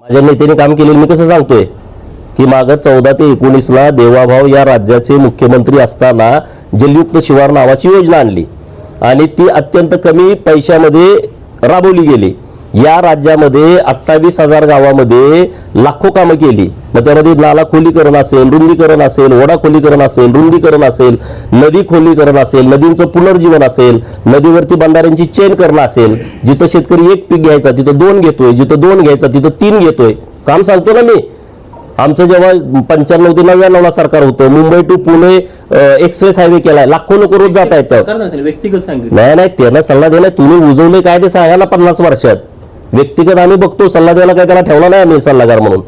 माझ्या नेत्याने काम केलेलं मी कसं सांगतोय की मागं 14 ते 19ला देवाभाऊ या राज्याचे मुख्यमंत्री असताना जलयुक्त शिवार नावाची योजना आणली आणि ती अत्यंत कमी पैशामध्ये राबवली गेली। या राज्यामध्ये 28,000 गावामध्ये लाखो कामं केली। मग त्यामध्ये नाला खोलीकरण असेल, रुंदीकरण असेल, ओढा खोलीकरण असेल, रुंदीकरण असेल, नदी खोलीकरण असेल, नदींचं पुनर्जीवन असेल, नदीवरती बंधाऱ्यांची चेन करणं असेल, जिथं शेतकरी एक पीक घ्यायचा तिथं 2 घेतोय, जिथं 2 घ्यायचा तिथं 3 घेतोय। काम सांगतो ना मी। आमचं जेव्हा 95 ते 99 सरकार होतं, Mumbai to Pune express highway केलाय, लाखो लोक रोज जात आहेत। व्यक्तिगत सांगितलं नाही त्यांना सल्ला द्यायला तुम्ही उजवले काय ते सांगा ना 50 वर्षात। व्यक्तिगत आम्ही बघतो, सल्ला द्यायला काय त्याला ठेवला नाही आम्ही सल्लागार म्हणून।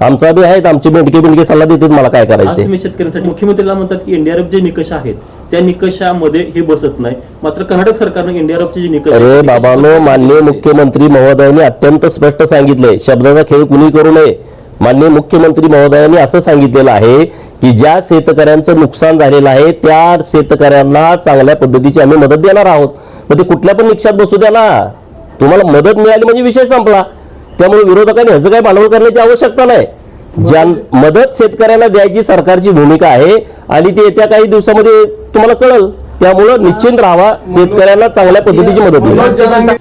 आमचा बी आहेत, आमचे बेंडके सल्ला देतात मला काय करायचं। तुम्ही शेतकऱ्यांसाठी मुख्यमंत्र्याला म्हणतात की एनडीआरएफ जे निकष आहेत त्या निकषामध्ये हे बसत नाही, मात्र कर्नाटक सरकारने एनडीआरएफचे जे निकष अरे बाबांनो, माननीय मुख्यमंत्री महोदयांनी अत्यंत स्पष्ट सांगितलंय, शब्दाचा खेळ कुणी करू नये। माननीय मुख्यमंत्री महोदयांनी असं सांगितलेलं आहे की ज्या शेतकऱ्यांचं नुकसान झालेलं आहे त्या शेतकऱ्यांना चांगल्या पद्धतीची आम्ही मदत देणार आहोत। मग ते कुठल्या पण निकषात बसू द्या ना, तुम्हाला मदत मिळाली म्हणजे विषय संपला। त्यामुळे विरोधकांनी ह्याचं काही भांडवल करण्याची आवश्यकता नाही। ज्या मदत शेतकऱ्याला द्यायची सरकारची भूमिका आहे आणि ती येत्या काही दिवसामध्ये तुम्हाला कळेल। त्यामुळे निश्चिंत राहावा, शेतकऱ्यांना चांगल्या पद्धतीची मदत मिळेल।